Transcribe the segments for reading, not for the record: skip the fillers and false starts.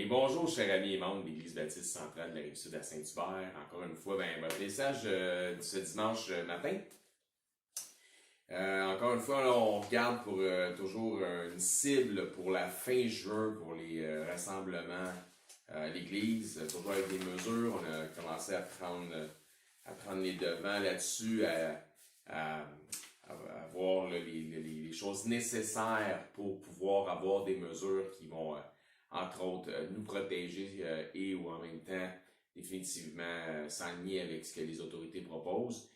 Bonjour, chers amis et membres de l'Église baptiste centrale de la Rive-Sud à Saint-Hubert. Encore une fois, votre message de ce dimanche matin. Encore une fois, là, on regarde pour toujours une cible pour la fin juin pour les rassemblements à l'Église, toujours avec des mesures. On a commencé à prendre les devants là-dessus, à voir là, les choses nécessaires pour pouvoir avoir des mesures qui vont entre autres, nous protéger et ou en même temps, définitivement, s'aligner avec ce que les autorités proposent.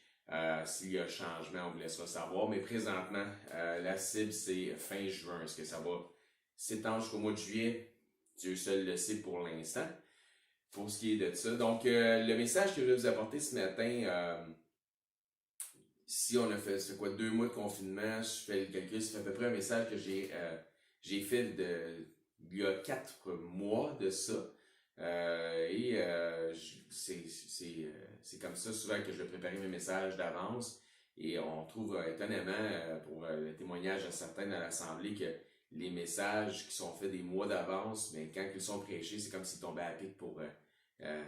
S'il y a changement, on vous laissera savoir. Mais présentement, la cible, c'est fin juin. Est-ce que ça va s'étendre jusqu'au mois de juillet? Dieu seul le sait pour l'instant, pour ce qui est de ça. Donc, le message que je vais vous apporter ce matin, si on a fait, 2 mois de confinement, je fais le calcul, c'est à peu près un message que j'ai fait il y a 4 mois de ça. C'est comme ça souvent que je vais préparer mes messages d'avance. Et on trouve étonnamment, pour le témoignage à certains dans l'Assemblée, que les messages qui sont faits des mois d'avance, mais quand ils sont prêchés, c'est comme s'ils tombaient à pic pour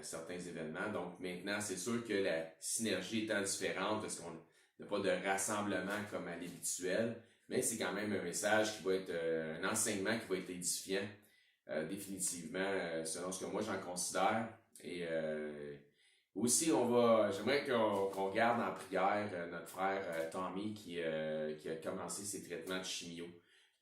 certains événements. Donc maintenant, c'est sûr que la synergie étant différente, parce qu'on n'a pas de rassemblement comme à l'habituel, mais c'est quand même un message qui va être, un enseignement qui va être édifiant, définitivement, selon ce que moi j'en considère. Et aussi, j'aimerais qu'on garde en prière notre frère Tommy qui a commencé ses traitements de chimio.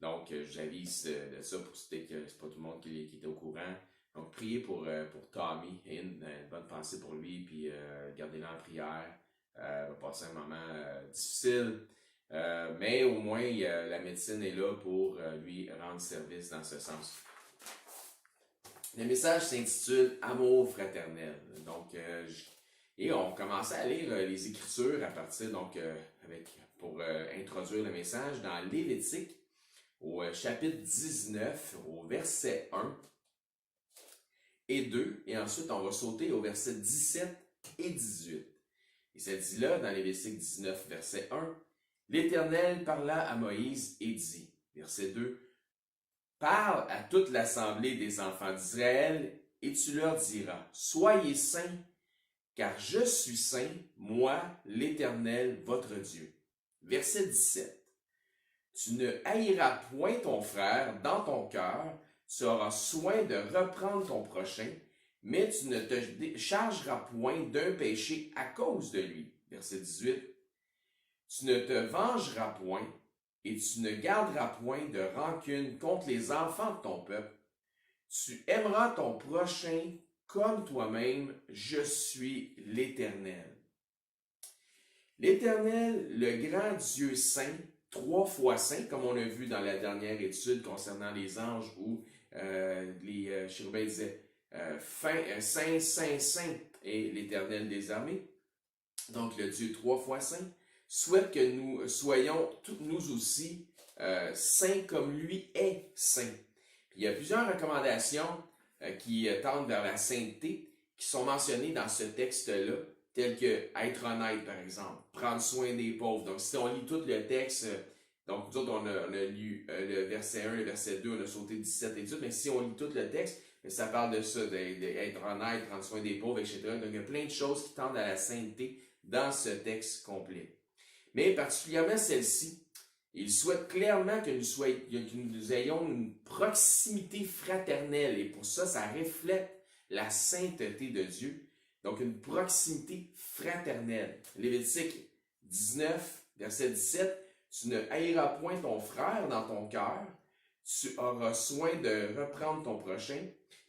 Donc, j'avise de ça pour peut-être que c'est pas tout le monde qui était au courant. Donc, priez pour Tommy et une bonne pensée pour lui, puis gardez-le en prière. Il va passer un moment difficile. Mais au moins, la médecine est là pour lui rendre service dans ce sens. Le message s'intitule Amour fraternel. Donc, et on commençait à lire les Écritures à partir, pour introduire le message dans Lévitique, au chapitre 19, au verset 1 et 2. Et ensuite, on va sauter au verset 17 et 18. Et ça dit là, dans Lévitique 19, verset 1, l'Éternel parla à Moïse et dit, verset 2, parle à toute l'assemblée des enfants d'Israël et tu leur diras, soyez saints, car je suis saint, moi, l'Éternel, votre Dieu. Verset 17, tu ne haïras point ton frère dans ton cœur, tu auras soin de reprendre ton prochain, mais tu ne te chargeras point d'un péché à cause de lui. Verset 18, tu ne te vengeras point, et tu ne garderas point de rancune contre les enfants de ton peuple. Tu aimeras ton prochain comme toi-même, je suis l'Éternel. L'Éternel, le grand Dieu saint, 3 fois saint, comme on a vu dans la dernière étude concernant les anges, où les chérubins disaient Saint, Saint, Saint est l'Éternel des armées. Donc le Dieu 3 fois saint souhaite que nous soyons, nous aussi, saints comme lui est saint. Puis, il y a plusieurs recommandations qui tendent vers la sainteté qui sont mentionnées dans ce texte-là, telles que être honnête, par exemple, prendre soin des pauvres. Donc, si on lit tout le texte, donc nous autres, on a lu le verset 1 et le verset 2, on a sauté 17 et 18, mais si on lit tout le texte, ça parle de ça, d'être honnête, prendre soin des pauvres, etc. Donc, il y a plein de choses qui tendent à la sainteté dans ce texte complet. Mais particulièrement celle-ci, il souhaite clairement que nous ayons une proximité fraternelle. Et pour ça, ça reflète la sainteté de Dieu. Donc, une proximité fraternelle. Lévitique 19, verset 17, tu ne haïras point ton frère dans ton cœur, tu auras soin de reprendre ton prochain,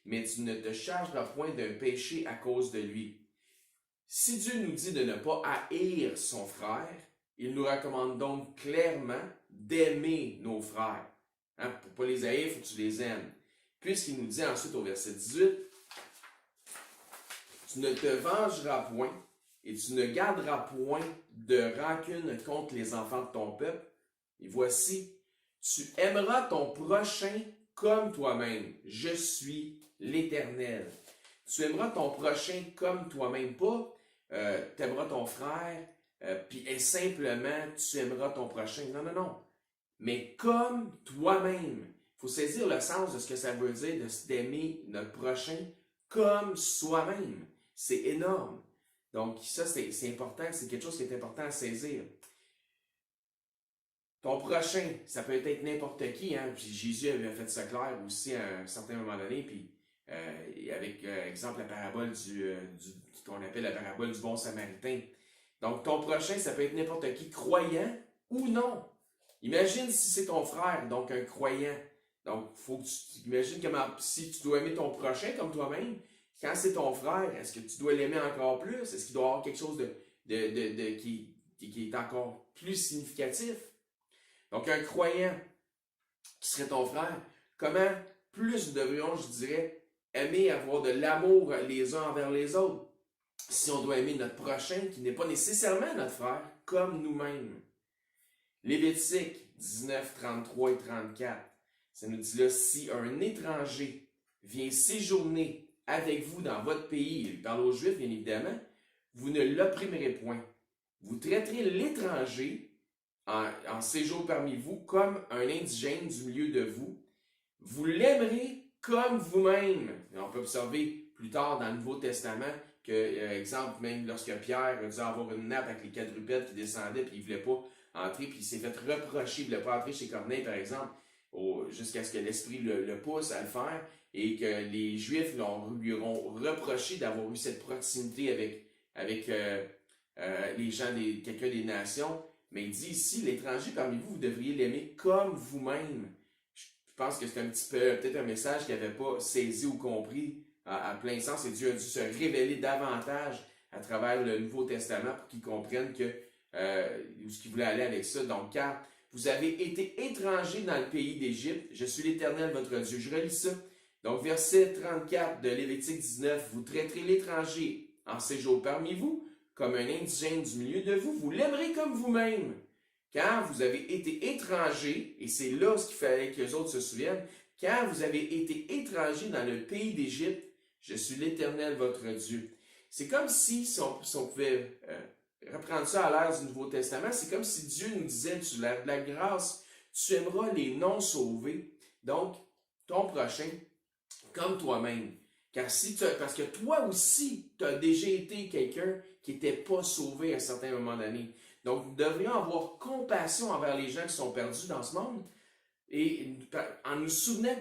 mais tu ne te chargeras point d'un péché à cause de lui. Si Dieu nous dit de ne pas haïr son frère, il nous recommande donc clairement d'aimer nos frères. Pour ne pas les haïr, il faut que tu les aimes. Puisqu'il nous dit ensuite au verset 18, tu ne te vengeras point et tu ne garderas point de rancune contre les enfants de ton peuple. Et voici, tu aimeras ton prochain comme toi-même. Je suis l'Éternel. Tu aimeras ton prochain comme toi-même, pas tu aimeras ton frère, puis simplement tu aimeras ton prochain. Non, non, non. Mais comme toi-même. Il faut saisir le sens de ce que ça veut dire d'aimer notre prochain comme soi-même. C'est énorme. Donc ça, c'est important, c'est quelque chose qui est important à saisir. Ton prochain, ça peut être n'importe qui, hein? Puis Jésus avait fait ça clair aussi à un certain moment donné, puis avec, exemple, la parabole qu'on appelle la parabole du bon samaritain. Donc, ton prochain, ça peut être n'importe qui, croyant ou non. Imagine si c'est ton frère, donc un croyant. Donc, faut que tu imagines comment, si tu dois aimer ton prochain comme toi-même, quand c'est ton frère, est-ce que tu dois l'aimer encore plus? Est-ce qu'il doit y avoir quelque chose qui est encore plus significatif? Donc, un croyant qui serait ton frère, comment plus nous devrions, je dirais, aimer avoir de l'amour les uns envers les autres? Si on doit aimer notre prochain, qui n'est pas nécessairement notre frère, comme nous-mêmes. Lévitique 19, 33 et 34, ça nous dit là, si un étranger vient séjourner avec vous dans votre pays, il parle aux Juifs bien évidemment, vous ne l'opprimerez point. Vous traiterez l'étranger en séjour parmi vous comme un indigène du milieu de vous. Vous l'aimerez comme vous-même. On peut observer plus tard dans le Nouveau Testament que, exemple, même lorsque Pierre a dû avoir une nappe avec les quadrupèdes qui descendaient, puis il ne voulait pas entrer, puis il s'est fait reprocher, il ne voulait pas entrer chez Corneille, par exemple, jusqu'à ce que l'Esprit le pousse à le faire, et que les Juifs lui auront reproché d'avoir eu cette proximité avec les gens, quelqu'un des nations. Mais il dit ici, l'étranger parmi vous, vous devriez l'aimer comme vous-même. Je pense que c'est un petit peu, peut-être un message qu'il n'avait pas saisi ou compris à plein sens, et Dieu a dû se révéler davantage à travers le Nouveau Testament pour qu'ils comprennent où ce qu'il voulait aller avec ça. Donc, car vous avez été étrangers dans le pays d'Égypte, je suis l'Éternel votre Dieu. Je relis ça. Donc, verset 34 de Lévitique 19, vous traiterez l'étranger en séjour parmi vous, comme un indigène du milieu de vous, vous l'aimerez comme vous-même. Car vous avez été étrangers, et c'est là ce qu'il fallait que les autres se souviennent, car vous avez été étrangers dans le pays d'Égypte, je suis l'Éternel votre Dieu. C'est comme si on pouvait reprendre ça à l'ère du Nouveau Testament, c'est comme si Dieu nous disait, tu de la grâce, tu aimeras les non-sauvés, donc ton prochain, comme toi-même. Parce que toi aussi, tu as déjà été quelqu'un qui n'était pas sauvé à un certain moment donné. Donc, nous devrions avoir compassion envers les gens qui sont perdus dans ce monde et en nous souvenant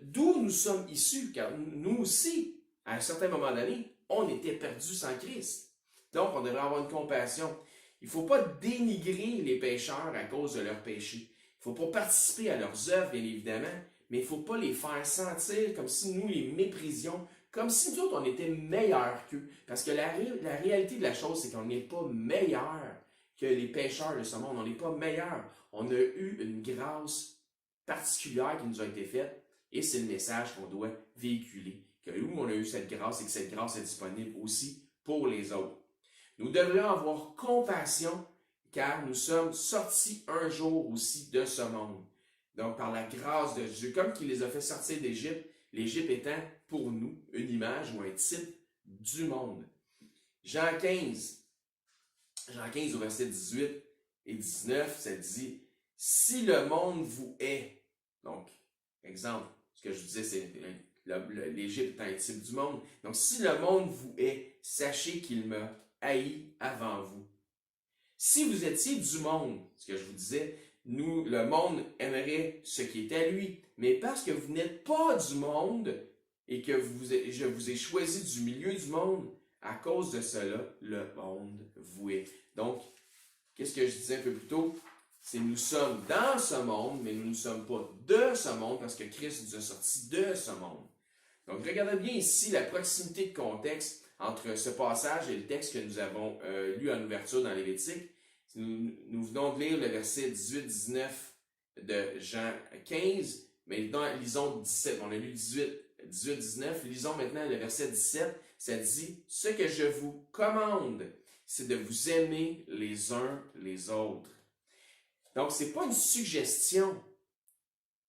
d'où nous sommes issus, car nous aussi, à un certain moment donné, on était perdus sans Christ. Donc, on devrait avoir une compassion. Il ne faut pas dénigrer les pécheurs à cause de leurs péchés. Il ne faut pas participer à leurs œuvres, bien évidemment, mais il ne faut pas les faire sentir comme si nous les méprisions, comme si nous autres, on était meilleurs qu'eux. Parce que la réalité de la chose, c'est qu'on n'est pas meilleurs que les pécheurs de ce monde. On n'est pas meilleurs. On a eu une grâce particulière qui nous a été faite, et c'est le message qu'on doit véhiculer. Que nous, on a eu cette grâce et que cette grâce est disponible aussi pour les autres. Nous devrions avoir compassion car nous sommes sortis un jour aussi de ce monde. Donc, par la grâce de Dieu, comme qu'il les a fait sortir d'Égypte, l'Égypte étant pour nous une image ou un type du monde. Jean 15 au verset 18 et 19, ça dit « Si le monde vous hait », donc, exemple, ce que je vous disais, c'est l'Égypte est un type du monde. Donc, si le monde vous hait, sachez qu'il m'a haï avant vous. Si vous étiez du monde, ce que je vous disais, le monde aimerait ce qui est à lui. Mais parce que vous n'êtes pas du monde et que je vous ai choisi du milieu du monde, à cause de cela, le monde vous hait. Donc, qu'est-ce que je disais un peu plus tôt? C'est nous sommes dans ce monde, mais nous ne sommes pas de ce monde parce que Christ nous a sortis de ce monde. Donc, regardez bien ici la proximité de contexte entre ce passage et le texte que nous avons lu en ouverture dans Lévitique. Nous venons de lire le verset 18-19 de Jean 15, mais lisons 17. On a lu 18-19, lisons maintenant le verset 17. Ça dit « Ce que je vous commande, c'est de vous aimer les uns les autres. » Donc, ce n'est pas une suggestion.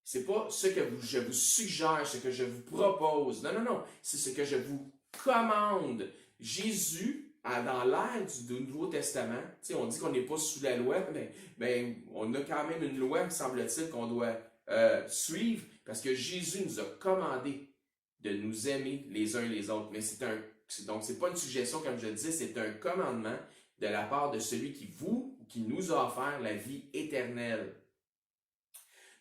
Ce n'est pas ce que je vous suggère, ce que je vous propose. Non, non, non. C'est ce que je vous commande. Jésus, dans l'ère du Nouveau Testament, on dit qu'on n'est pas sous la loi, mais on a quand même une loi, semble-t-il, qu'on doit suivre. Parce que Jésus nous a commandé de nous aimer les uns les autres. Mais donc c'est pas une suggestion, comme je le disais, c'est un commandement de la part de celui qui nous a offert la vie éternelle.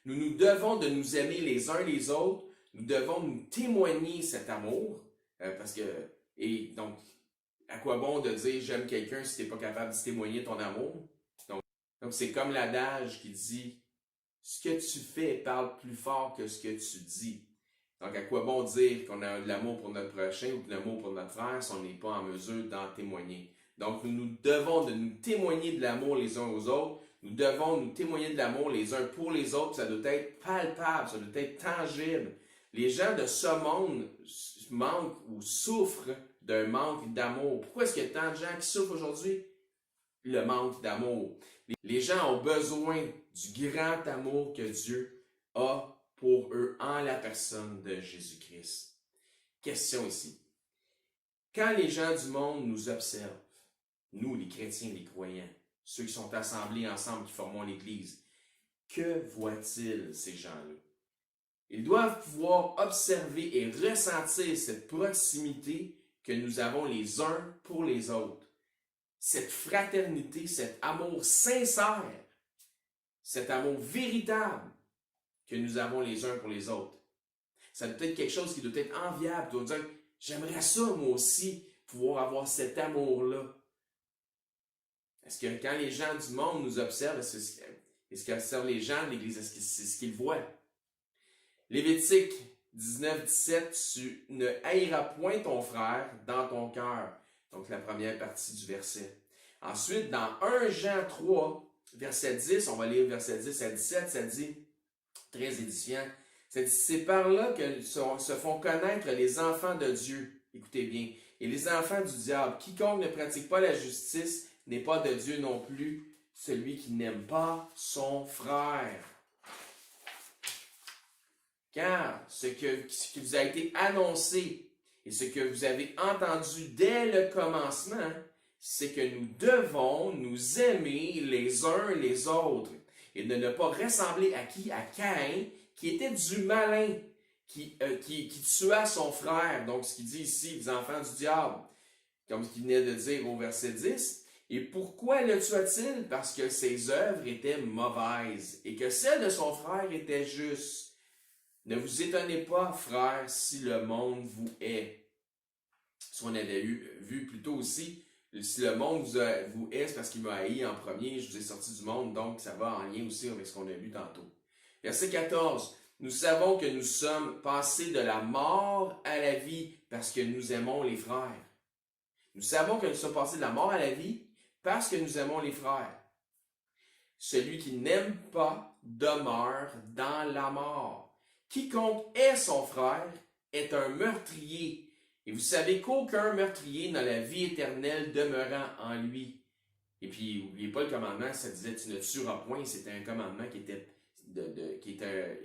Nous nous devons de nous aimer les uns les autres. Nous devons nous témoigner cet amour. Et donc, à quoi bon de dire j'aime quelqu'un si tu n'es pas capable de témoigner ton amour? Donc c'est comme l'adage qui dit ce que tu fais parle plus fort que ce que tu dis. Donc, à quoi bon dire qu'on a de l'amour pour notre prochain ou de l'amour pour notre frère si on n'est pas en mesure d'en témoigner? Donc, nous devons de nous témoigner de l'amour les uns aux autres. Nous devons nous témoigner de l'amour les uns pour les autres. Ça doit être palpable, ça doit être tangible. Les gens de ce monde manquent ou souffrent d'un manque d'amour. Pourquoi est-ce qu'il y a tant de gens qui souffrent aujourd'hui? Le manque d'amour. Les gens ont besoin du grand amour que Dieu a pour eux en la personne de Jésus-Christ. Question ici. Quand les gens du monde nous observent, nous les chrétiens, les croyants, ceux qui sont assemblés ensemble, qui formons l'Église, que voient-ils ces gens-là? Ils doivent pouvoir observer et ressentir cette proximité que nous avons les uns pour les autres. Cette fraternité, cet amour sincère, cet amour véritable que nous avons les uns pour les autres. Ça doit être quelque chose qui doit être enviable. Tu dois dire, j'aimerais ça moi aussi, pouvoir avoir cet amour-là. Est-ce que quand les gens du monde nous observent, est-ce qu'ils observent les gens de l'Église? Est-ce que c'est ce qu'ils voient? Lévitique 19-17, tu ne haïras point ton frère dans ton cœur. Donc la première partie du verset. Ensuite, dans 1 Jean 3, verset 10, on va lire verset 10 à 17, ça dit, très édifiant, ça dit, c'est par là que se font connaître les enfants de Dieu. Écoutez bien. Et les enfants du diable. Quiconque ne pratique pas la justice n'est pas de Dieu non plus, celui qui n'aime pas son frère. Car ce qui vous a été annoncé et ce que vous avez entendu dès le commencement, c'est que nous devons nous aimer les uns les autres et de ne pas ressembler à qui? À Caïn, qui était du malin, qui tua son frère. Donc, ce qu'il dit ici, les enfants du diable, comme ce qu'il venait de dire au verset 10. Et pourquoi le tua-t-il? Parce que ses œuvres étaient mauvaises et que celles de son frère étaient justes. Ne vous étonnez pas, frères, si le monde vous hait. Si on avait vu plus tôt aussi, si le monde vous hait, c'est parce qu'il m'a haï en premier, je vous ai sorti du monde, donc ça va en lien aussi avec ce qu'on a lu tantôt. Verset 14. Nous savons que nous sommes passés de la mort à la vie parce que nous aimons les frères. Nous savons que nous sommes passés de la mort à la vie parce que nous aimons les frères. Celui qui n'aime pas demeure dans la mort. Quiconque est son frère est un meurtrier. Et vous savez qu'aucun meurtrier n'a la vie éternelle demeurant en lui. Et puis, n'oubliez pas le commandement, ça disait tu ne tueras point. C'était un commandement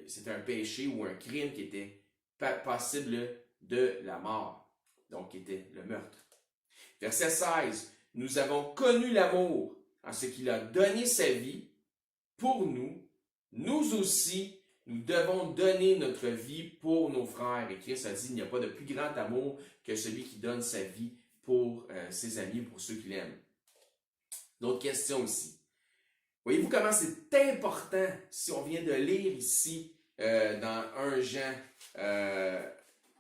c'était un péché ou un crime qui était passible de la mort. Donc, qui était le meurtre. Verset 16. Nous avons connu l'amour en ce qu'il a donné sa vie pour nous. Nous aussi, nous devons donner notre vie pour nos frères. Et Christ a dit, il n'y a pas de plus grand amour que celui qui donne sa vie pour ses amis, pour ceux qui l'aiment. D'autres questions aussi. Voyez-vous comment c'est important, si on vient de lire ici, dans 1 Jean,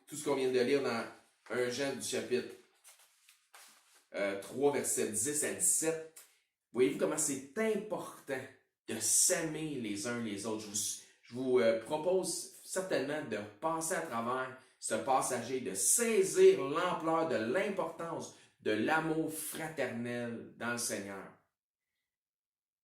tout ce qu'on vient de lire dans 1 Jean du chapitre 3, versets 10 à 17. Voyez-vous comment c'est important de s'aimer les uns les autres. Je vous propose certainement de passer à travers ce passage et de saisir l'ampleur de l'importance de l'amour fraternel dans le Seigneur.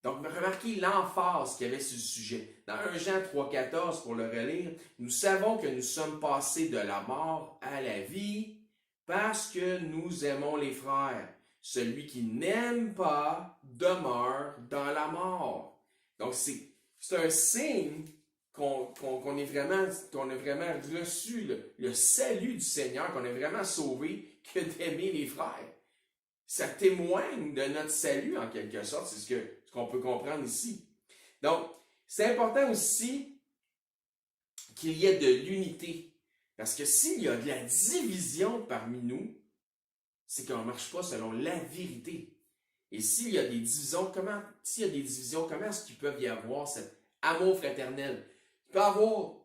Donc, remarquez l'emphase qu'il y avait sur le sujet. Dans 1 Jean 3,14, pour le relire, nous savons que nous sommes passés de la mort à la vie parce que nous aimons les frères. Celui qui n'aime pas demeure dans la mort. Donc, c'est un signe qu'on a vraiment reçu le salut du Seigneur, qu'on est vraiment sauvé, que d'aimer les frères. Ça témoigne de notre salut, en quelque sorte. C'est ce qu'on peut comprendre ici. Donc, c'est important aussi qu'il y ait de l'unité. Parce que s'il y a de la division parmi nous, c'est qu'on ne marche pas selon la vérité. Et s'il y a des divisions, comment est-ce qu'il peut y avoir cet amour fraternel? Comment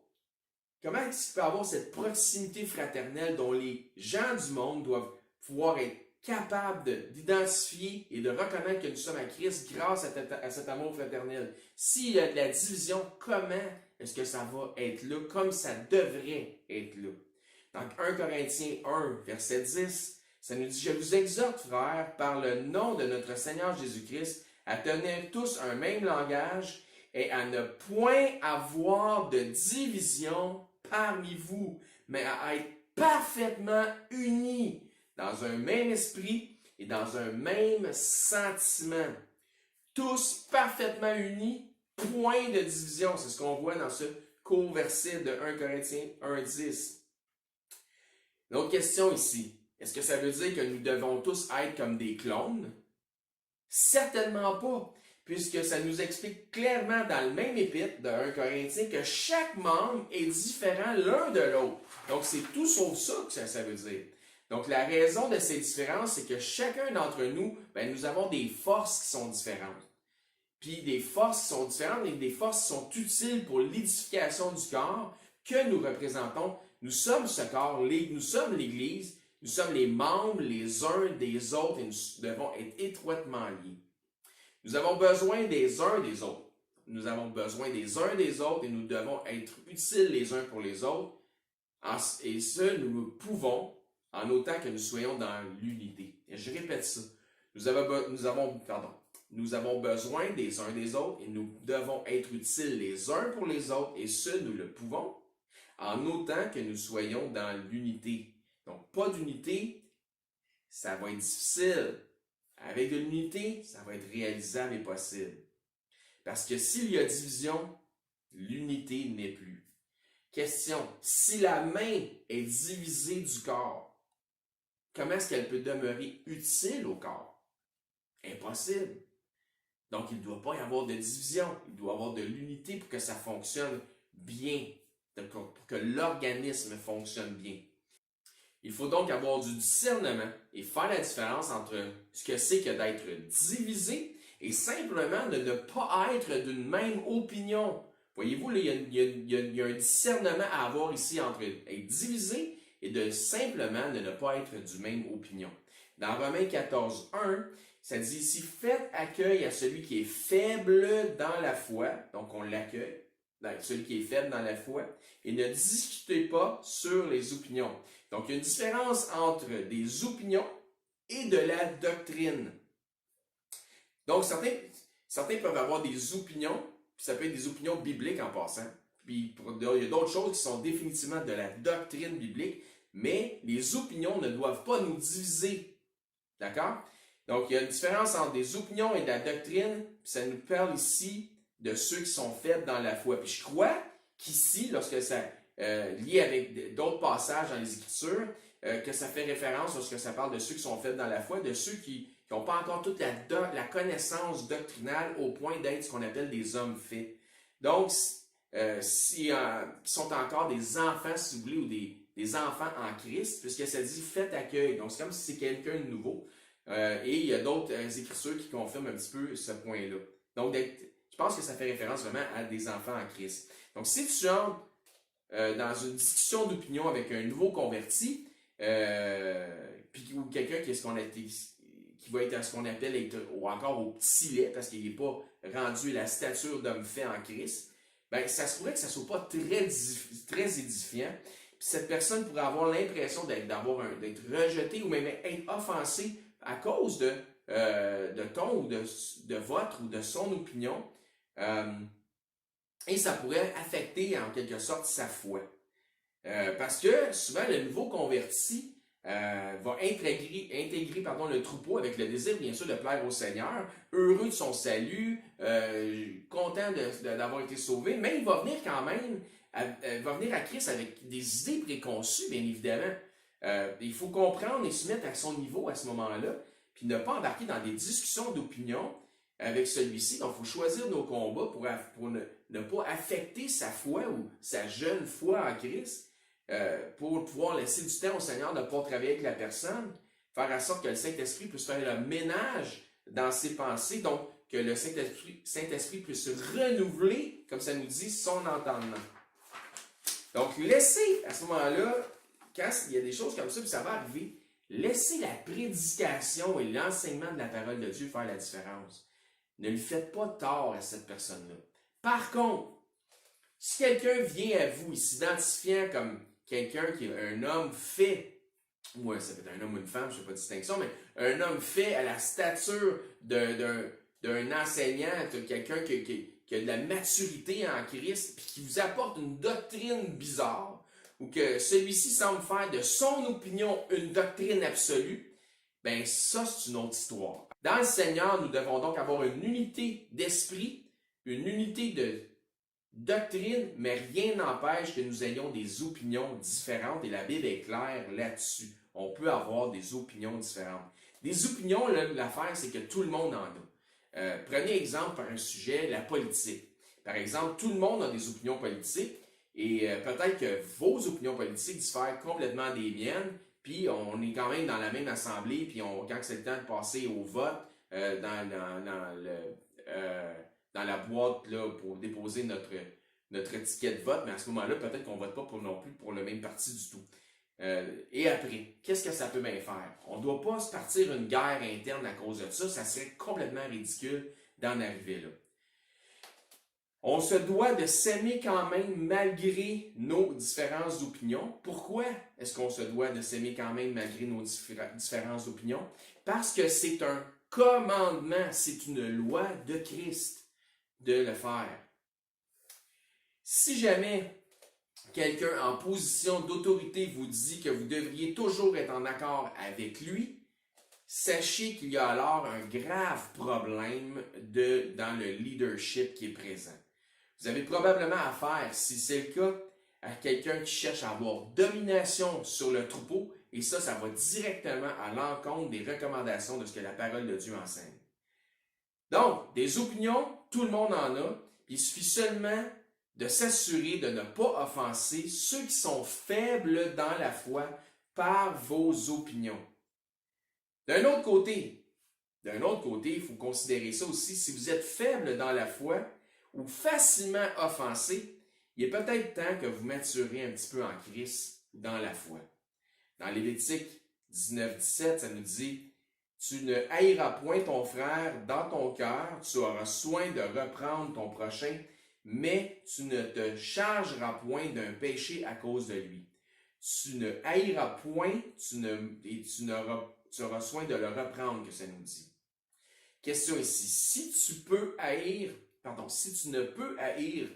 est-ce qu'il peut y avoir cette proximité fraternelle dont les gens du monde doivent pouvoir être capables d'identifier et de reconnaître que nous sommes à Christ grâce à cet amour fraternel? S'il y a de la division, comment est-ce que ça va être là comme ça devrait être là? Donc 1 Corinthiens 1, verset 10, ça nous dit « Je vous exhorte, frères, par le nom de notre Seigneur Jésus-Christ, à tenir tous un même langage et à ne point avoir de division parmi vous, mais à être parfaitement unis dans un même esprit et dans un même sentiment. Tous parfaitement unis, point de division. » C'est ce qu'on voit dans ce court verset de 1 Corinthiens 1, 10. L'autre question ici, est-ce que ça veut dire que nous devons tous être comme des clones? Certainement pas, puisque ça nous explique clairement dans le même épître de 1 Corinthiens que chaque membre est différent l'un de l'autre. Donc c'est tout sauf ça que ça veut dire. Donc la raison de ces différences, c'est que chacun d'entre nous, nous avons des forces qui sont différentes. Puis des forces qui sont différentes et des forces qui sont utiles pour l'édification du corps que nous représentons. Nous sommes ce corps, nous sommes l'Église, nous sommes les membres les uns des autres et nous devons être étroitement liés. Nous avons besoin des uns des autres. Nous avons besoin des uns des autres et nous devons être utiles les uns pour les autres. Et ce, nous le pouvons en autant que nous soyons dans l'unité. Et je répète ça. Nous avons besoin des uns des autres et nous devons être utiles les uns pour les autres. Et ce, nous le pouvons en autant que nous soyons dans l'unité. Donc, pas d'unité, ça va être difficile. Avec de l'unité, ça va être réalisable et possible. Parce que s'il y a division, l'unité n'est plus. Question, si la main est divisée du corps, comment est-ce qu'elle peut demeurer utile au corps? Impossible. Donc, il ne doit pas y avoir de division. Il doit y avoir de l'unité pour que ça fonctionne bien, pour que l'organisme fonctionne bien. Il faut donc avoir du discernement et faire la différence entre ce que c'est que d'être divisé et simplement de ne pas être d'une même opinion. Voyez-vous, là, il y a un discernement à avoir ici entre être divisé et de simplement de ne pas être du même opinion. Dans Romains 14, 1, ça dit ici, faites accueil à celui qui est faible dans la foi, donc on l'accueille, celui qui est faible dans la foi, et ne discutez pas sur les opinions. Donc, il y a une différence entre des opinions et de la doctrine. Donc, certains peuvent avoir des opinions, puis ça peut être des opinions bibliques en passant. Puis, il y a d'autres choses qui sont définitivement de la doctrine biblique, mais les opinions ne doivent pas nous diviser. D'accord? Donc, il y a une différence entre des opinions et de la doctrine, puis ça nous parle ici de ceux qui sont faibles dans la foi. Puis je crois qu'ici, lorsque ça lié avec d'autres passages dans les Écritures, que ça fait référence lorsque ça parle de ceux qui sont faibles dans la foi, de ceux qui n'ont pas encore toute la connaissance doctrinale au point d'être ce qu'on appelle des hommes faits. Donc, qui sont encore des enfants, si vous voulez, ou des enfants en Christ, puisque ça dit « faites accueil ». Donc, c'est comme si c'est quelqu'un de nouveau. Et il y a d'autres Écritures qui confirment un petit peu ce point-là. Donc, je pense que ça fait référence vraiment à des enfants en Christ. Donc, si tu entres dans une discussion d'opinion avec un nouveau converti, ou quelqu'un qui va être à ce qu'on appelle ou encore au petit lait, parce qu'il n'est pas rendu la stature d'homme fait en Christ, ça se pourrait que ça ne soit pas très édifiant. Puis cette personne pourrait avoir l'impression d'être rejetée ou même être offensée à cause de ton ou de votre ou de son opinion. Et ça pourrait affecter en quelque sorte sa foi. Parce que souvent le nouveau converti va intégrer le troupeau avec le désir bien sûr de plaire au Seigneur, heureux de son salut, content d'avoir été sauvé, mais il va venir quand même, va venir à Christ avec des idées préconçues, bien évidemment. Il faut comprendre et se mettre à son niveau à ce moment-là, puis ne pas embarquer dans des discussions d'opinion avec celui-ci. Donc, il faut choisir nos combats pour ne pas affecter sa foi ou sa jeune foi en Christ, pour pouvoir laisser du temps au Seigneur de ne pas travailler avec la personne, faire en sorte que le Saint-Esprit puisse faire le ménage dans ses pensées, donc que le Saint-Esprit puisse renouveler, comme ça nous dit, son entendement. Donc, laissez à ce moment-là, quand il y a des choses comme ça, puis ça va arriver, laissez la prédication et l'enseignement de la parole de Dieu faire la différence. Ne lui faites pas tort à cette personne-là. Par contre, si quelqu'un vient à vous s'identifiant comme quelqu'un qui est un homme fait, ou ça peut être un homme ou une femme, je ne fais pas de distinction, mais un homme fait à la stature d'un enseignant, quelqu'un qui a de la maturité en Christ, puis qui vous apporte une doctrine bizarre, ou que celui-ci semble faire de son opinion une doctrine absolue, ben ça, c'est une autre histoire. Dans le Seigneur, nous devons donc avoir une unité d'esprit, une unité de doctrine, mais rien n'empêche que nous ayons des opinions différentes, et la Bible est claire là-dessus. On peut avoir des opinions différentes. Des opinions, l'affaire, c'est que tout le monde en a. Prenez exemple par un sujet, la politique. Par exemple, tout le monde a des opinions politiques, et peut-être que vos opinions politiques diffèrent complètement des miennes, puis on est quand même dans la même assemblée, puis quand c'est le temps de passer au vote, dans la boîte là, pour déposer notre ticket de vote, mais à ce moment-là, peut-être qu'on ne vote pas non plus pour le même parti du tout. Et après, qu'est-ce que ça peut bien faire? On ne doit pas se partir une guerre interne à cause de ça, ça serait complètement ridicule d'en arriver là. On se doit de s'aimer quand même malgré nos différences d'opinion. Pourquoi est-ce qu'on se doit de s'aimer quand même malgré nos différences d'opinion? Parce que c'est un commandement, c'est une loi de Christ de le faire. Si jamais quelqu'un en position d'autorité vous dit que vous devriez toujours être en accord avec lui, sachez qu'il y a alors un grave problème dans le leadership qui est présent. Vous avez probablement affaire, si c'est le cas, à quelqu'un qui cherche à avoir domination sur le troupeau, et ça va directement à l'encontre des recommandations de ce que la parole de Dieu enseigne. Donc, des opinions, tout le monde en a, puis il suffit seulement de s'assurer de ne pas offenser ceux qui sont faibles dans la foi par vos opinions. D'un autre côté, il faut considérer ça aussi, si vous êtes faible dans la foi ou facilement offensé, il est peut-être temps que vous maturez un petit peu en Christ dans la foi. Dans Lévitique 19-17, ça nous dit « Tu ne haïras point ton frère dans ton cœur, tu auras soin de reprendre ton prochain, mais tu ne te chargeras point d'un péché à cause de lui. Tu ne haïras point, tu auras soin de le reprendre, que ça nous dit. » Question ici, si tu ne peux haïr,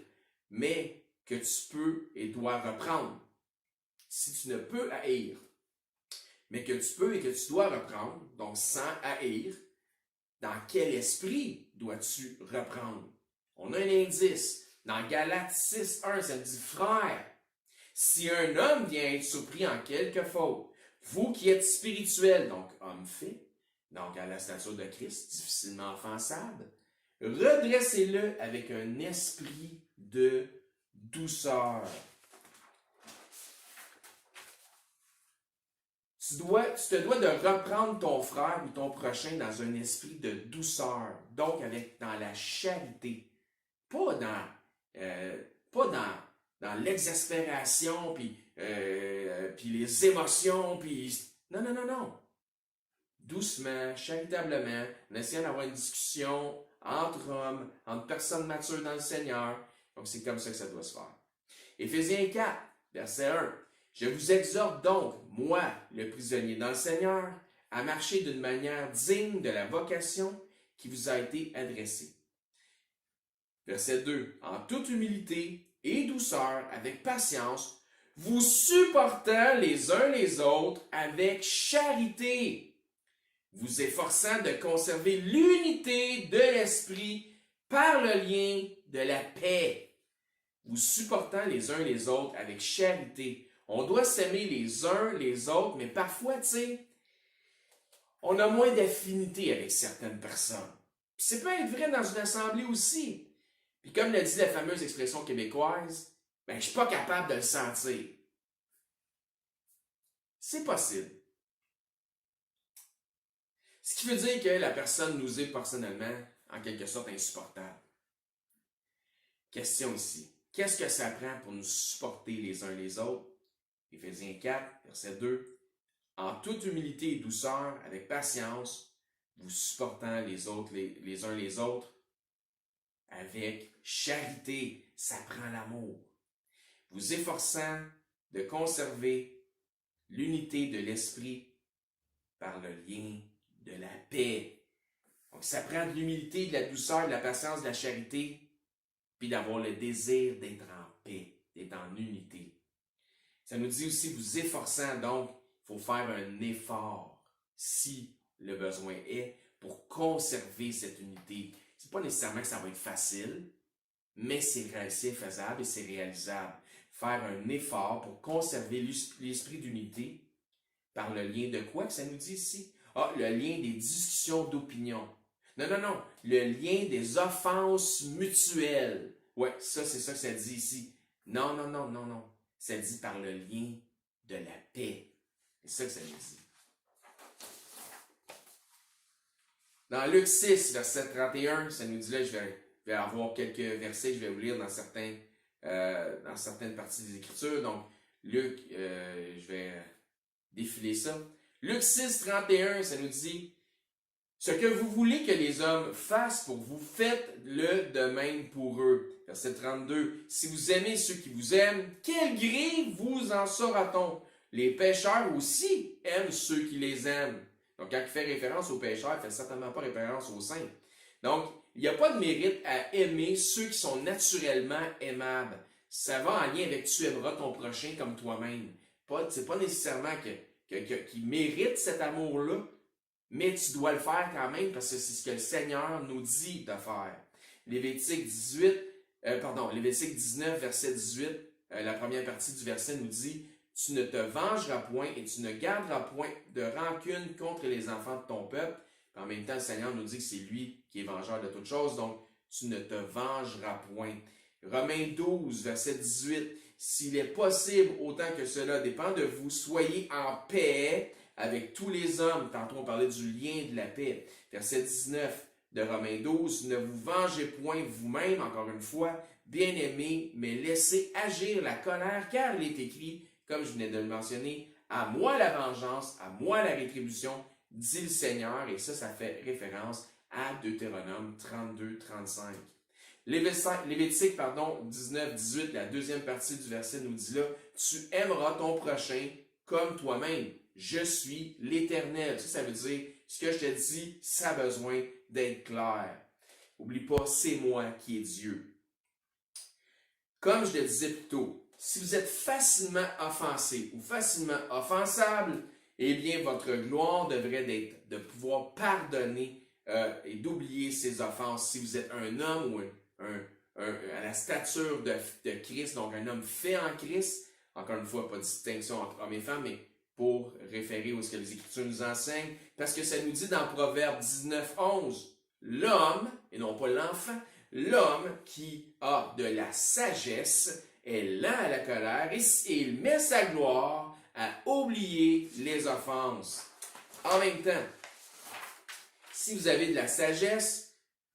mais que tu peux et dois reprendre. Si tu ne peux haïr, mais que tu peux et que tu dois reprendre, donc sans haïr, dans quel esprit dois-tu reprendre? On a un indice. Dans Galates 6.1, ça dit « Frère, si un homme vient être surpris en quelque faute, vous qui êtes spirituels, donc homme fait, donc à la stature de Christ, difficilement offensable, redressez-le avec un esprit de douceur. » Tu te dois de reprendre ton frère ou ton prochain dans un esprit de douceur, donc dans la charité, pas dans l'exaspération, puis les émotions, puis non. Doucement, charitablement, en essayant d'avoir une discussion entre hommes, entre personnes matures dans le Seigneur. Donc c'est comme ça que ça doit se faire. Éphésiens 4, verset 1. Je vous exhorte donc, moi, le prisonnier dans le Seigneur, à marcher d'une manière digne de la vocation qui vous a été adressée. Verset 2. En toute humilité et douceur, avec patience, vous supportant les uns les autres avec charité, vous efforçant de conserver l'unité de l'esprit par le lien de la paix. Vous supportant les uns les autres avec charité. On doit s'aimer les uns les autres, mais parfois, on a moins d'affinité avec certaines personnes. Puis ça peut être vrai dans une assemblée aussi. Puis comme le dit la fameuse expression québécoise, ben, je suis pas capable de le sentir. C'est possible. Ce qui veut dire que la personne nous est personnellement, en quelque sorte, insupportable. Question ici. Qu'est-ce que ça prend pour nous supporter les uns les autres? Éphésiens 4, verset 2. En toute humilité et douceur, avec patience, vous supportant les autres, les uns les autres, avec charité. Ça prend l'amour. Vous efforçant de conserver l'unité de l'esprit par le lien de la paix. Donc, ça prend de l'humilité, de la douceur, de la patience, de la charité, puis d'avoir le désir d'être en paix, d'être en unité. Ça nous dit aussi, vous efforçant, donc, il faut faire un effort, si le besoin est, pour conserver cette unité. C'est pas nécessairement que ça va être facile, mais c'est faisable et c'est réalisable. Faire un effort pour conserver l'esprit d'unité par le lien de quoi que ça nous dit ici? Ah, le lien des discussions d'opinion. Non, non, non. Le lien des offenses mutuelles. Ouais, ça, c'est ça que ça dit ici. Non, non, non, non, non. Ça dit par le lien de la paix. C'est ça que ça nous dit. Dans Luc 6, verset 31, ça nous dit là, je vais avoir quelques versets, je vais vous lire dans certaines parties des Écritures. Donc, Luc, je vais défiler ça. Luc 6, 31, ça nous dit « Ce que vous voulez que les hommes fassent pour vous, faites-le de même pour eux. » Verset 32, « Si vous aimez ceux qui vous aiment, quel gré vous en saura-t-on? Les pécheurs aussi aiment ceux qui les aiment. » Donc, quand il fait référence aux pécheurs, il ne fait certainement pas référence aux saints. Donc, il n'y a pas de mérite à aimer ceux qui sont naturellement aimables. Ça va en lien avec « tu aimeras ton prochain comme toi-même ». Ce n'est pas nécessairement qu'il mérite cet amour-là, mais tu dois le faire quand même parce que c'est ce que le Seigneur nous dit de faire. Lévitique 19, verset 18, la première partie du verset nous dit « Tu ne te vengeras point et tu ne garderas point de rancune contre les enfants de ton peuple. » En même temps, le Seigneur nous dit que c'est lui qui est vengeur de toutes choses, donc tu ne te vengeras point. Romains 12, verset 18, « S'il est possible, autant que cela dépend de vous, soyez en paix avec tous les hommes. » Tantôt, on parlait du lien de la paix. Verset 19 de Romains 12, « Ne vous vengez point vous-même, encore une fois, bien-aimés, mais laissez agir la colère, car il est écrit, comme je venais de le mentionner, « À moi la vengeance, à moi la rétribution, dit le Seigneur. » Et ça fait référence à Deutéronome 32, 35. Lévitique 19, 18, la deuxième partie du verset nous dit là, « Tu aimeras ton prochain comme toi-même. Je suis l'Éternel. » Ça veut dire, ce que je te dis, ça a besoin d'être clair. N'oublie pas, c'est moi qui est Dieu. Comme je le disais plus tôt, si vous êtes facilement offensé ou facilement offensable, eh bien, votre gloire devrait être de pouvoir pardonner et d'oublier ces offenses. Si vous êtes un homme ou à la stature de Christ, donc un homme fait en Christ, encore une fois, pas de distinction entre hommes et femmes, mais pour référer à ce que les Écritures nous enseignent, parce que ça nous dit dans Proverbe 19, 11, l'homme, et non pas l'enfant, l'homme qui a de la sagesse est lent à la colère et il met sa gloire à oublier les offenses. En même temps, si vous avez de la sagesse,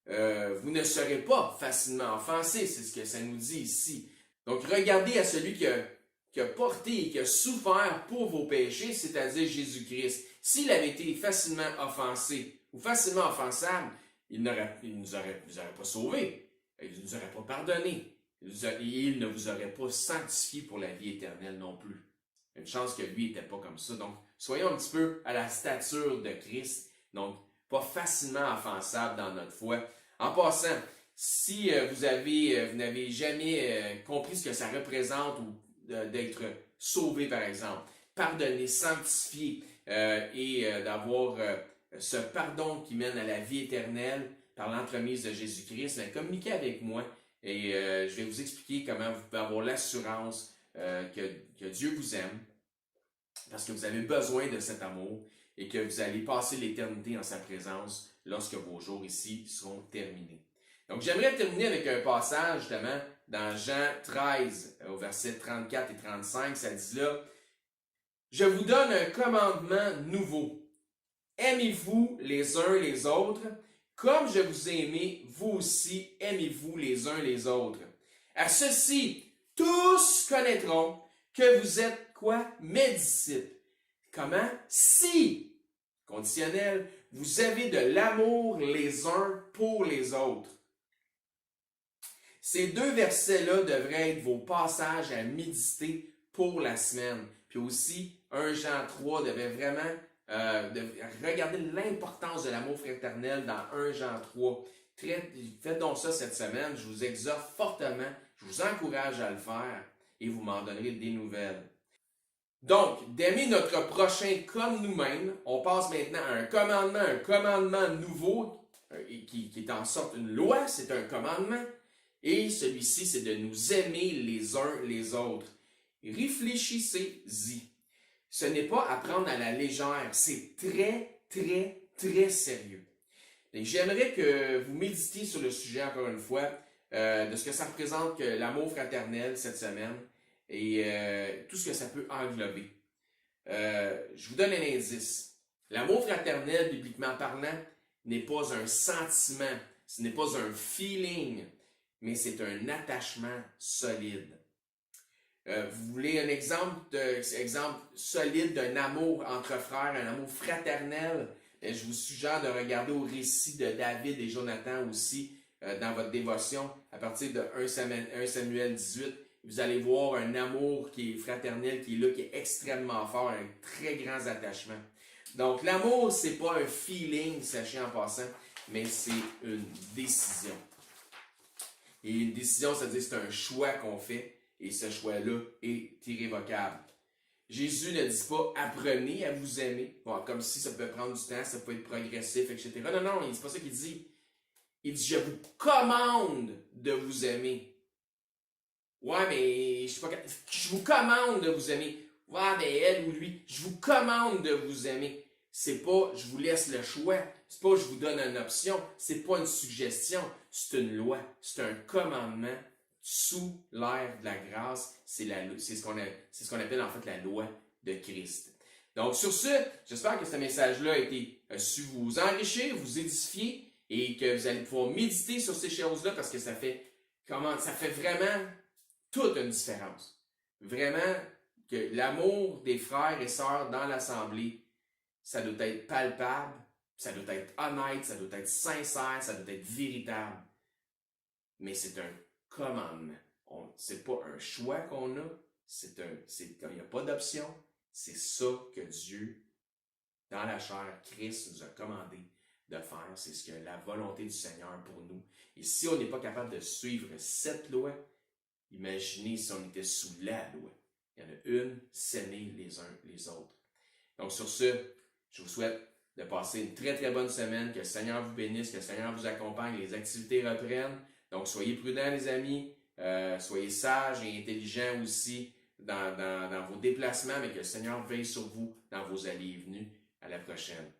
vous ne serez pas facilement offensé, c'est ce que ça nous dit ici. Donc, regardez à celui qui a porté et qui a souffert pour vos péchés, c'est-à-dire Jésus-Christ. S'il avait été facilement offensé ou facilement offensable, il ne nous aurait pas sauvés, il ne nous aurait pas pardonné, il ne vous aurait pas sanctifié pour la vie éternelle non plus. Une chance que lui n'était pas comme ça. Donc, soyons un petit peu à la stature de Christ, donc pas facilement offensable dans notre foi. En passant, si vous n'avez jamais compris ce que ça représente ou d'être sauvé, par exemple, pardonné, sanctifié et d'avoir ce pardon qui mène à la vie éternelle par l'entremise de Jésus-Christ, communiquez avec moi et je vais vous expliquer comment vous pouvez avoir l'assurance que Dieu vous aime parce que vous avez besoin de cet amour et que vous allez passer l'éternité en sa présence lorsque vos jours ici seront terminés. Donc, j'aimerais terminer avec un passage, justement, dans Jean 13, au verset 34 et 35, ça dit là, « Je vous donne un commandement nouveau. Aimez-vous les uns les autres, comme je vous ai aimé, vous aussi aimez-vous les uns les autres. À ceci, tous connaîtront que vous êtes quoi? Mes disciples. Comment? Si, conditionnel, vous avez de l'amour les uns pour les autres. » Ces deux versets-là devraient être vos passages à méditer pour la semaine. Puis aussi, 1 Jean 3 devait vraiment regarder l'importance de l'amour fraternel dans 1 Jean 3. Faites donc ça cette semaine. Je vous exhorte fortement. Je vous encourage à le faire et vous m'en donnerez des nouvelles. Donc, d'aimer notre prochain comme nous-mêmes, on passe maintenant à un commandement nouveau qui est en sorte une loi, c'est un commandement. Et celui-ci, c'est de nous aimer les uns les autres. Réfléchissez-y. Ce n'est pas à prendre à la légère, c'est très, très, très sérieux. Et j'aimerais que vous méditiez sur le sujet, encore une fois, de ce que ça représente que l'amour fraternel cette semaine et tout ce que ça peut englober. Je vous donne un indice. L'amour fraternel, bibliquement parlant, n'est pas un sentiment, ce n'est pas un feeling, mais c'est un attachement solide. Vous voulez un exemple solide d'un amour entre frères, un amour fraternel? Je vous suggère de regarder au récit de David et Jonathan aussi dans votre dévotion à partir de 1 Samuel 18. Vous allez voir un amour qui est fraternel, qui est là, qui est extrêmement fort, un très grand attachement. Donc l'amour, c'est pas un feeling, sachez en passant, mais c'est une décision. Et une décision, c'est-à-dire c'est un choix qu'on fait. Et ce choix-là est irrévocable. Jésus ne dit pas « apprenez à vous aimer », bon, comme si ça peut prendre du temps, ça peut être progressif, etc. Non, non, c'est pas ça qu'il dit. Il dit « je vous commande de vous aimer ». Ouais, mais je vous commande de vous aimer. Ouais, mais elle ou lui, je vous commande de vous aimer. C'est pas « je vous laisse le choix ». C'est pas « je vous donne une option ». C'est pas une suggestion. C'est une loi. C'est un commandement. Sous l'ère de la grâce, c'est ce qu'on appelle en fait la loi de Christ. Donc sur ce, j'espère que ce message-là a été su vous enrichir, vous édifier et que vous allez pouvoir méditer sur ces choses-là parce que ça fait vraiment toute une différence. Vraiment que l'amour des frères et sœurs dans l'assemblée, ça doit être palpable, ça doit être honnête, ça doit être sincère, ça doit être véritable. Mais c'est un commandement. C'est pas un choix qu'on a, il n'y a pas d'option. C'est ça que Dieu, dans la chair, Christ nous a commandé de faire. C'est ce que la volonté du Seigneur pour nous. Et si on n'est pas capable de suivre cette loi, imaginez si on était sous la loi. Il y en a une, s'aimer les uns les autres. Donc sur ce, je vous souhaite de passer une très très bonne semaine, que le Seigneur vous bénisse, que le Seigneur vous accompagne, les activités reprennent. Donc, soyez prudents, les amis. Soyez sages et intelligents aussi dans vos déplacements, mais que le Seigneur veille sur vous dans vos allées et venues. À la prochaine.